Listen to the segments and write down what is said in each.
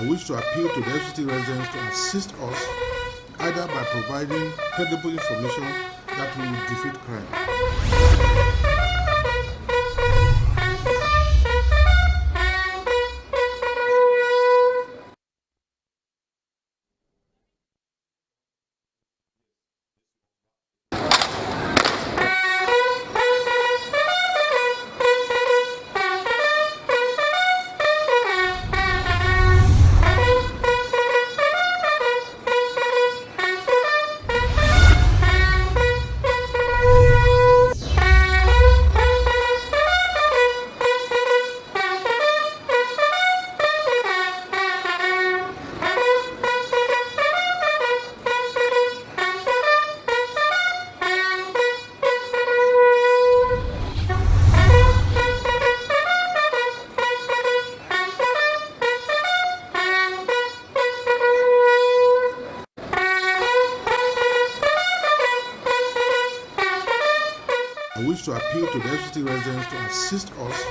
I wish to appeal to the FCT residents to assist us either by providing credible information that will defeat crime. I wish to appeal to the FCT residents to assist us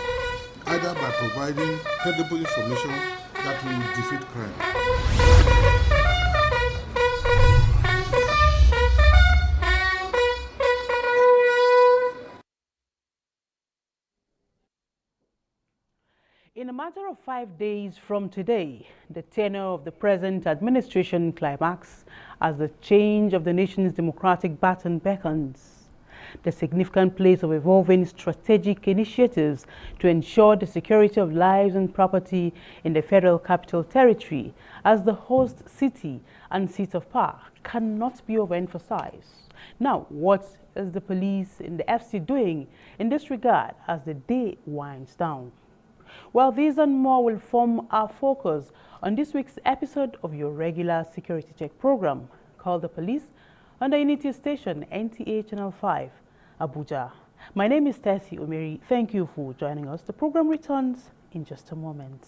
either by providing credible information that will defeat crime. In a matter of 5 days from today, the tenure of the present administration climax as the change of the nation's democratic baton beckons. The significant place of evolving strategic initiatives to ensure the security of lives and property in the Federal Capital Territory as the host city and seat of power cannot be overemphasized. Now, what is the police in the FC doing in this regard as the day winds down? Well, these and more will form our focus on this week's episode of your regular security check program called The Police on the Unity Station, NTA Channel 5, Abuja. My name is Tessie Omeri. Thank you for joining us. The program returns in just a moment.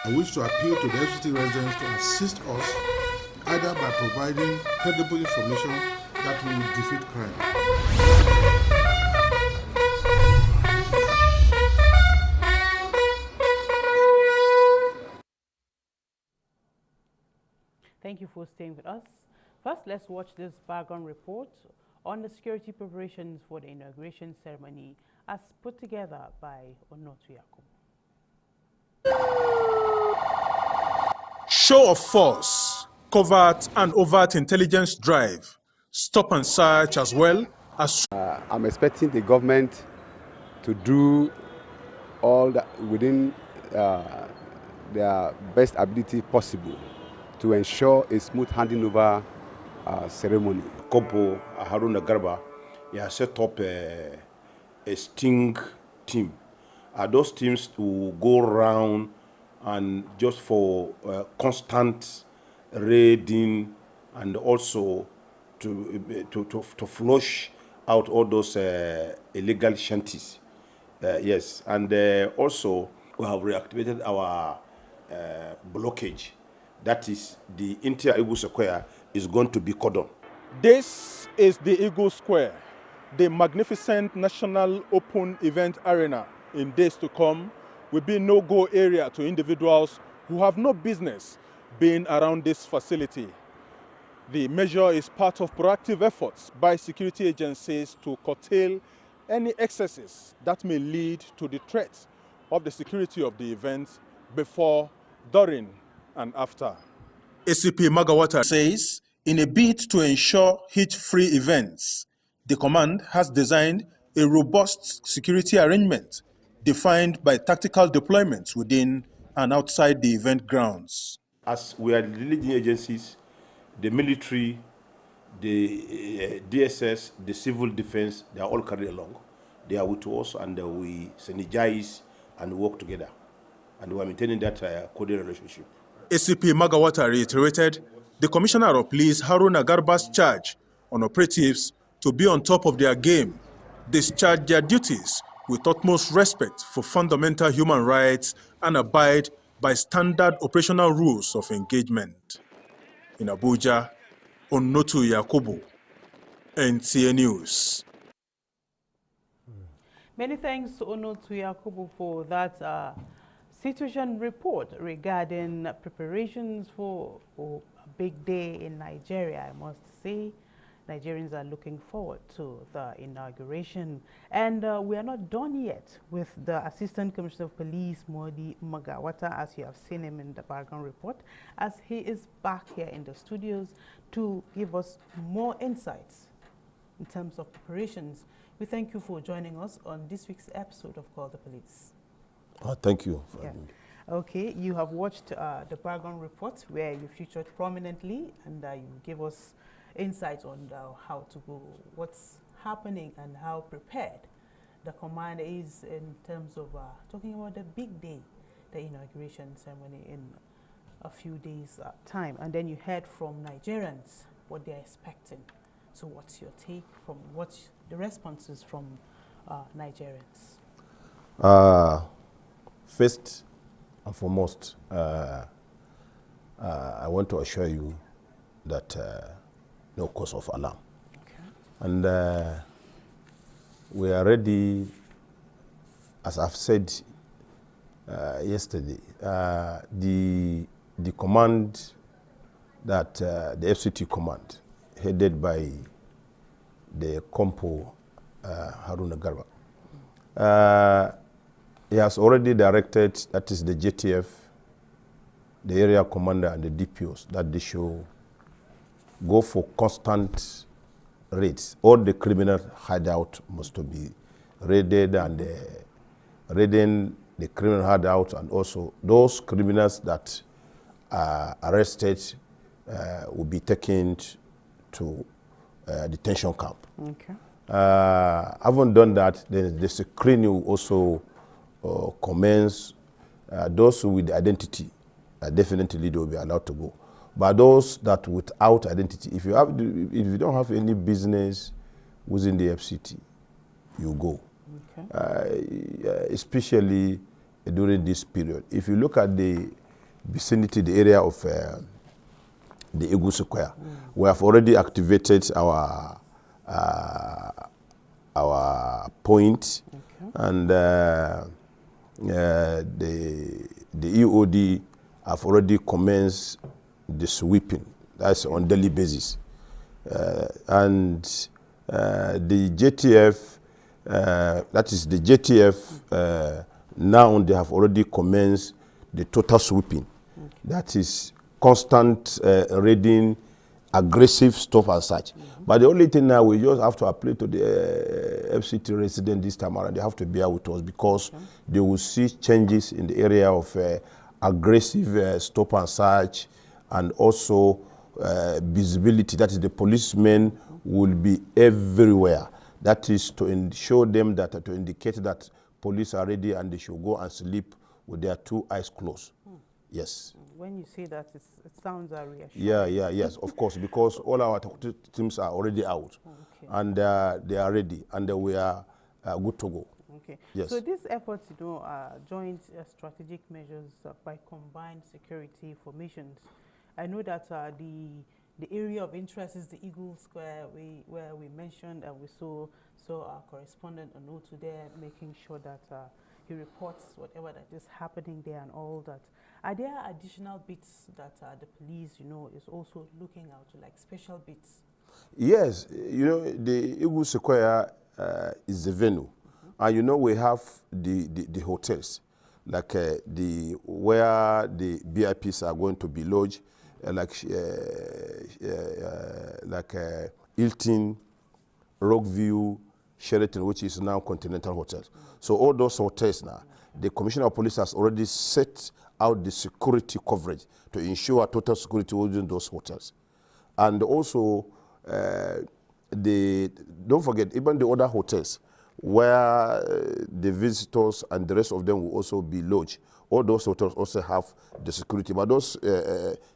I wish to appeal to the FCT residents to assist us either by providing credible information that will defeat crime. Thank you for staying with us. First, let's watch this background report on the security preparations for the inauguration ceremony as put together by Onotu Yakubu. Show of force, covert and overt intelligence drive, stop and search as well as... I'm expecting the government to do all that within their best ability possible to ensure a smooth handing over ceremony. Kopo Haruna Garba, set up a sting team. Those teams to go around and just for constant raiding and also to flush out all those illegal shanties. Yes, and also we have reactivated our blockage. That is, the entire Eagle Square is going to be cordoned. This is the Eagle Square, the magnificent national open event arena. In days to come, will be no-go area to individuals who have no business being around this facility. The measure is part of proactive efforts by security agencies to curtail any excesses that may lead to the threat of the security of the event before, during, and after. ACP Magawata says, in a bid to ensure hitch-free events, The command has designed a robust security arrangement defined by tactical deployments within and outside the event grounds. As we are the leading agencies, the military, the DSS, the civil defense, they are all carried along. They are with us, and we synergize and work together. And we are maintaining that cordial relationship. ACP Magawata reiterated the Commissioner of Police Haruna Garba's charge on operatives to be on top of their game, discharge their duties with utmost respect for fundamental human rights, and abide by standard operational rules of engagement. In Abuja, Onotu Yakubu, NTA News. Many thanks to Onotu Yakubu for that situation report regarding preparations for a big day in Nigeria. I must say, Nigerians are looking forward to the inauguration. And we are not done yet with the Assistant Commissioner of Police, Modi Magawata, as you have seen him in the background report, as he is back here in the studios to give us more insights in terms of preparations. We thank you for joining us on this week's episode of Call the Police. Thank you for having me. Okay, you have watched the background report where you featured prominently, and you give us insights on how to go, what's happening, and how prepared the command is in terms of talking about the big day, the inauguration ceremony in a few days' time. And then you heard from Nigerians what they're expecting. So what's your take from what's the responses from Nigerians? First and foremost, I want to assure you that no cause of alarm. Okay. And we are ready, as I've said yesterday, the command that the FCT command, headed by the Compo Haruna Garba, he has already directed, that is the JTF, the area commander and the DPOs, that they should go for constant raids. All the criminal hideout must be raided, and raiding the criminal hideout, and also those criminals that are arrested will be taken to detention camp. Okay. Having done that, then the screening will also commence. Those with identity, definitely they will be allowed to go. But those that without identity, if you don't have any business within the FCT, you go. Okay. Especially during this period. If you look at the vicinity, the area of the Eagle Square, we have already activated our point, okay, and the EOD have already commenced the sweeping. That's on daily basis, and the JTF, that is the JTF. Now they have already commenced the total sweeping. Okay. That is constant raiding, aggressive stuff and such. But the only thing now, we just have to appeal to the FCT residents this time around. They have to bear with us, because they will see changes in the area of aggressive stop and search, and also visibility. That is, the policemen will be everywhere. That is to show them that, to indicate that police are ready and they should go and sleep with their two eyes closed. Yes. When you say that, it sounds reassuring. Yes, of course, because all our teams are already out, okay, and they are ready, and we are good to go. Okay. Yes. So these efforts, joint strategic measures by combined security formations. I know that the area of interest is the Eagle Square, where we mentioned, and we saw our correspondent Onotu there, making sure that he reports whatever that is happening there and all that. Are there additional bits that the police, is also looking out to, like special bits? Yes, the Eagle Square is the venue, and we have the hotels, like where the VIPs are going to be lodged, like Hilton, Rockview, Sheraton, which is now Continental Hotels. So all those hotels now, the Commissioner of Police has already set out the security coverage to ensure total security within those hotels. And also, don't forget, even the other hotels where the visitors and the rest of them will also be lodged. All those hotels also have the security, but those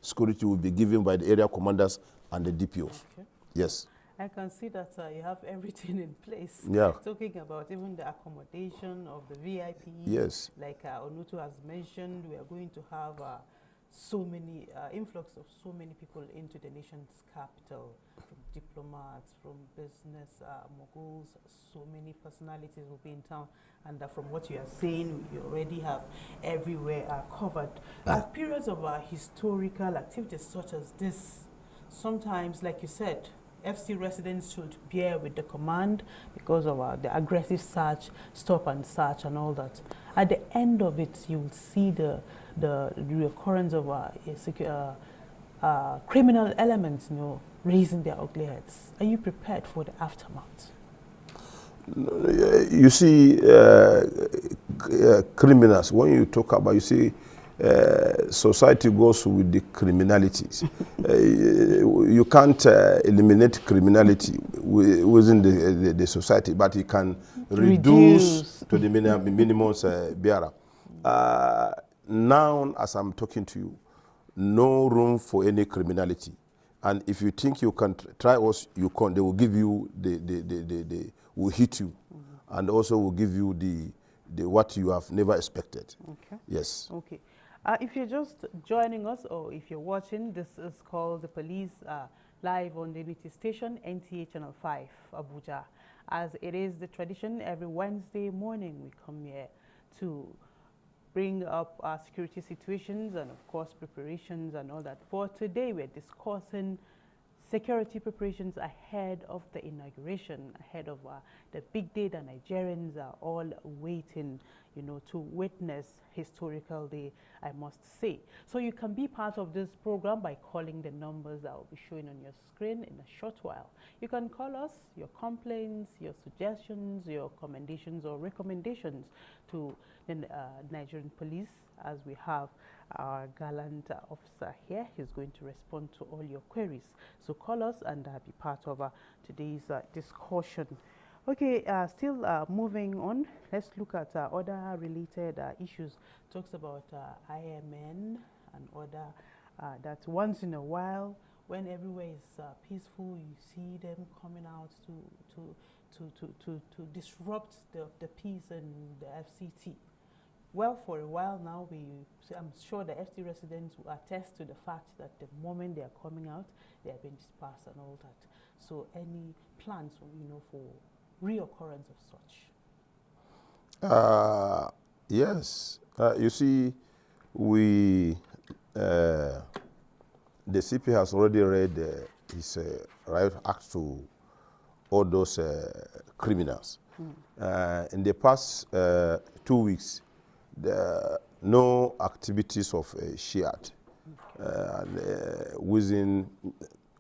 security will be given by the area commanders and the DPOs. Okay. Yes. I can see that you have everything in place. Yeah. Talking about even the accommodation of the VIP. Yes. Like Onutu has mentioned, we are going to have so many influx of so many people into the nation's capital, from diplomats, from business moguls. So many personalities will be in town, and from what you are saying, you already have everywhere covered. At periods of historical activities such as this, sometimes, like you said, FC residents should bear with the command because of the aggressive search, stop and search and all that. At the end of it, you will see the reoccurrence of criminal elements, raising their ugly heads. Are you prepared for the aftermath? You see, criminals, when you talk about, you see, society goes with the criminalities. You can't eliminate criminality within the society, but you can reduce to the minimum bearer. Now, as I'm talking to you, no room for any criminality. And if you think you can try us, you can't. They will give you will hit you, and also will give you the what you have never expected. Okay. Yes. Okay. If you're just joining us, or if you're watching, this is called The Police, live on the Unity Station, NTA Channel 5, Abuja. As it is the tradition, every Wednesday morning we come here to bring up our security situations and, of course, preparations and all that. For today, we're discussing security preparations ahead of the inauguration, ahead of the big day that Nigerians are all waiting, to witness historical day, I must say. So you can be part of this program by calling the numbers that will be showing on your screen in a short while. You can call us your complaints, your suggestions, your commendations or recommendations to the Nigerian police, as we have our gallant officer here. He's going to respond to all your queries. So call us and be part of today's discussion. Okay, still moving on, let's look at other related issues. Talks about IMN and other, that once in a while, when everywhere is peaceful, you see them coming out to disrupt the peace in the FCT. Well, for a while now, I'm sure the FT residents will attest to the fact that the moment they are coming out, they have been dispersed and all that. So, any plans, for reoccurrence of such? Yes. You see, the CP has already read his riot act to all those criminals. In the past 2 weeks, no activities of Shiat within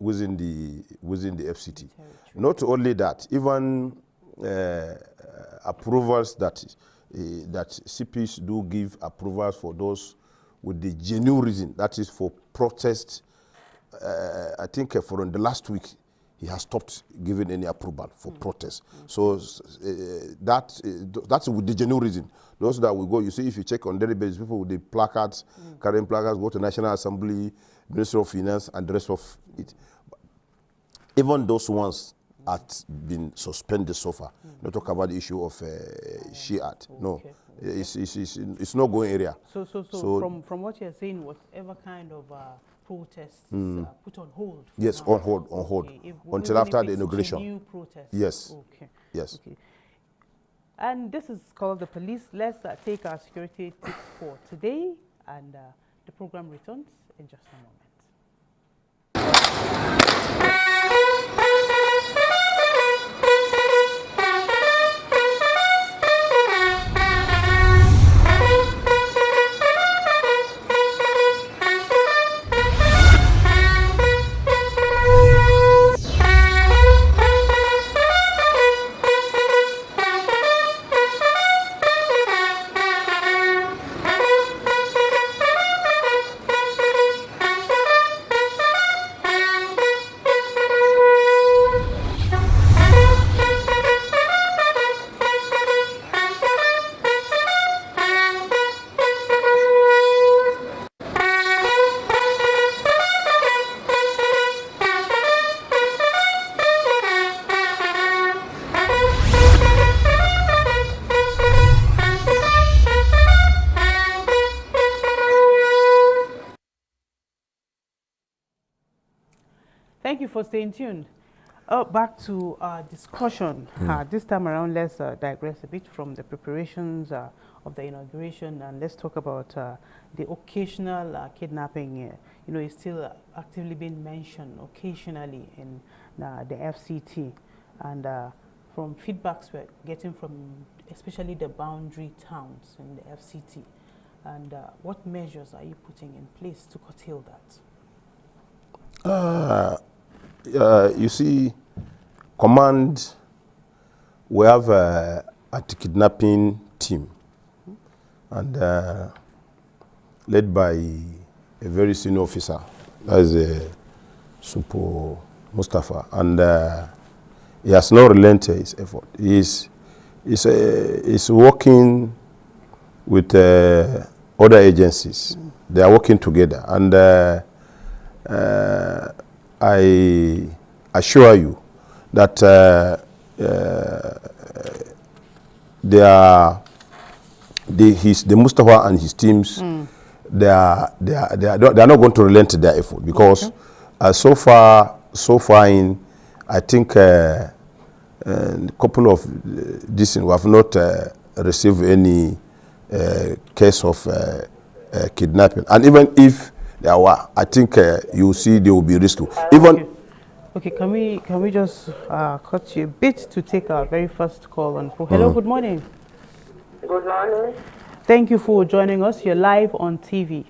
the FCT. Not only that, even approvals that CPs do give approvals for those with the genuine reason, that is for protest. I think for the last week, he has stopped giving any approval for protest. So that's with the genuine reason. Those that will go, you see, if you check on daily basis, people with the placards, carrying placards, go to National Assembly, Ministry of Finance, and the rest of it. Even those ones have been suspended so far. Not talk about the issue of Shiat. No, it's not going area. So from what you're saying, whatever kind of protests put on hold. Yes, on hold, okay. Until after the inauguration. New protest. Yes. Okay. Yes. Okay. And this is called The Police. Let's take our security tips for today, and the program returns in just a moment. for staying tuned. Back to our discussion. This time around, let's digress a bit from the preparations of the inauguration, and let's talk about the occasional kidnapping. It's still actively being mentioned occasionally in the FCT, and from feedbacks we're getting from especially the boundary towns in the FCT, and what measures are you putting in place to curtail that? You see, command, we have a anti-kidnapping team, and led by a very senior officer, that is Supo Mustafa, and he has not relented his effort. He's working with other agencies. They are working together, and I assure you that the Mustafa and his teams, they are not going to relent their effort, because so far in, I think a couple of this we have not received any case of kidnapping, and even if there were, I think you see they will be rescued. Even okay, can we just cut you a bit to take our very first call on Pro? Hello, good morning. Good morning. Thank you for joining us. You're live on TV.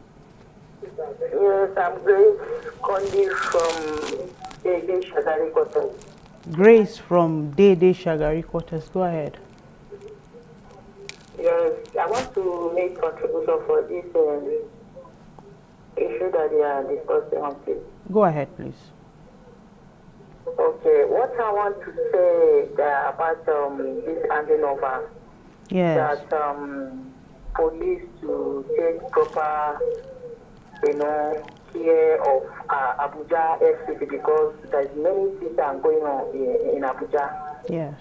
Yes, I'm Grace Kondi from Dede Shagari Quarters. Grace from Dede Shagari Quarters. Go ahead. Yes, I want to make contribution for this issue that they are discussing on this. Go ahead, please. Okay, what I want to say about this handing over, Yes. that police to take proper, care of Abuja FCT, because there's many things that are going on in Abuja. Yes.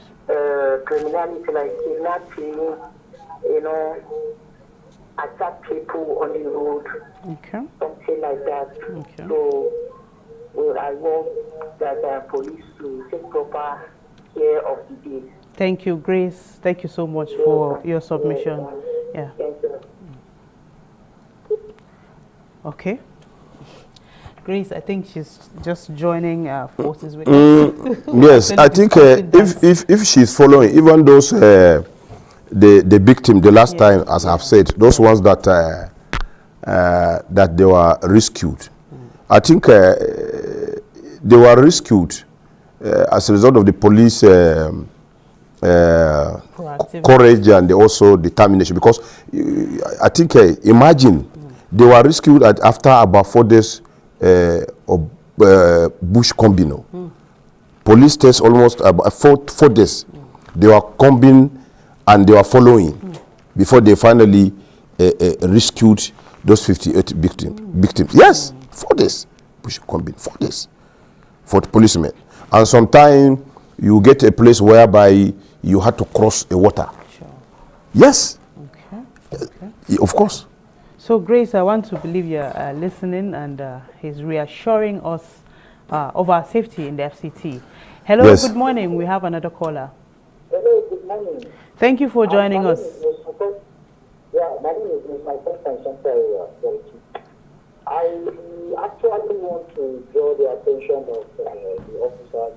Criminality like kidnapping, attack people on the road, something like that. Okay. So I want that police to take proper care of the deed. Thank you, Grace. Thank you so much for your submission. Yeah. Thank you. Okay. Grace, I think she's just joining forces with us. Yes, I think if she's following, even those the victim the last time, as I've said, those ones that that they were rescued, I think they were rescued as a result of the police courage and also determination. Because I think imagine they were rescued after about 4 days of bush combino. Police test almost about 4 days. They were combing and they were following before they finally rescued those 58 victims. Yes, 4 days. Bush combing, 4 days for the policemen. And sometimes you get a place whereby you had to cross a water. Sure. Yes. Okay. Of course. So, Grace, I want to believe you're listening, and he's reassuring us of our safety in the FCT. Hello, Yes. Good morning. We have another caller. Hello, good morning. Thank you for joining us. My name is my first time. I actually want to draw the attention of the officers.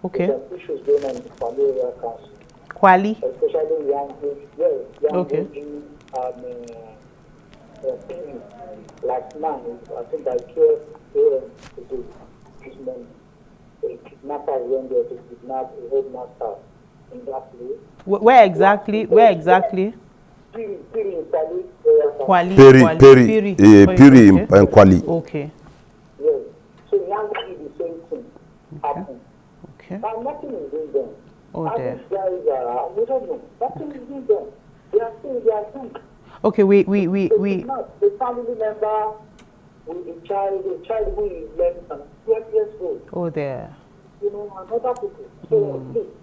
Okay. There's issues going on in the familiar council, Kwali. especially young Okay. last month, I think I killed parents to do this morning. A kidnapper went there to kidnap a headmaster in that place. Where exactly? Kwali. Peri Okay. and Kwali. Okay. Yes. So young people, the same thing happened. Okay. But nothing is doing them. Oh, there. These guys we don't know. Nothing is doing them. They are still in their thing. Okay, The family member with a child who is less than 12 years old. Oh, there. And other people. So please,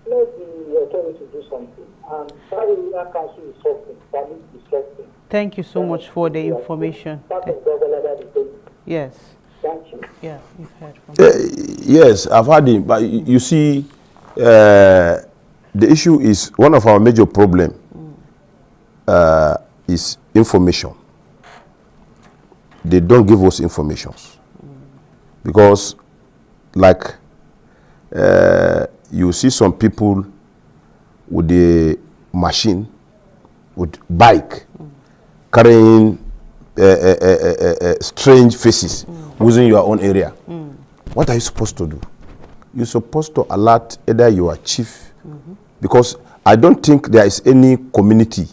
let the authority do something. And Area Council is something. Family is something. Thank you so much for the information. Part of government. Yes. can't you? Yeah, you've heard from Yes, I've had it, but you see, the issue is one of our major problem is information. They don't give us informations because, like, you see some people with the machine, with bike, carrying strange faces within your own area. What are you supposed to do? You're supposed to alert either your chief, because I don't think there is any community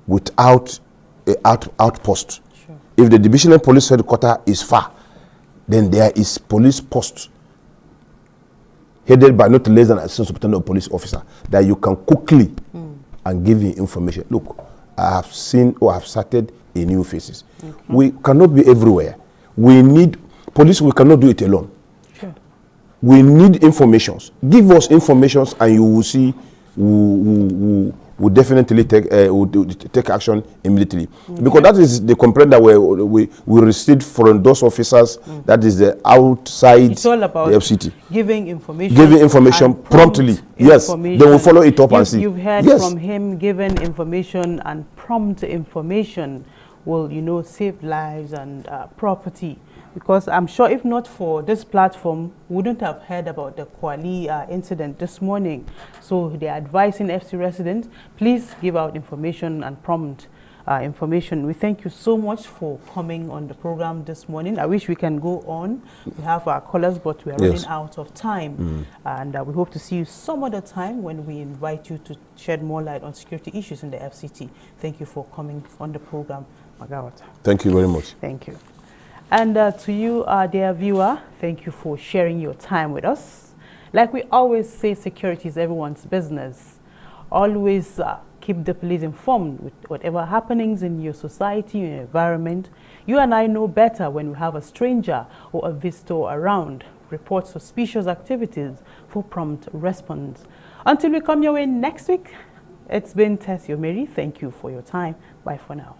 without an outpost. Sure. If the divisional police headquarters is far, then there is police post headed by not less than an assistant superintendent of police officer that you can quickly and give you information. Look, I have seen or have started a new faces. We cannot be everywhere. We need police. We cannot do it alone. Sure. We need informations. Give us informations, and you will see. We definitely take action immediately, because that is the complaint that we received from those officers. That is the outside. It's all about the FCT. Giving information. Giving information promptly. Yes, they will follow it up and see. You've heard yes. from him. Giving information and prompt information will, you know, save lives and property. Because I'm sure if not for this platform, we wouldn't have heard about the Kwali incident this morning. So they're advising FC residents, please give out information and prompt information. We thank you so much for coming on the program this morning. I wish we can go on. We have our callers, but we are running out of time. And we hope to see you some other time when we invite you to shed more light on security issues in the FCT. Thank you for coming on the program, Magawata. Thank you very much. Thank you. And to you, our dear viewer, thank you for sharing your time with us. Like we always say, security is everyone's business. Always keep the police informed with whatever happenings in your society, your environment. You and I know better when we have a stranger or a visitor around. Report suspicious activities for prompt response. Until we come your way next week, it's been Tess Yomeri. Thank you for your time. Bye for now.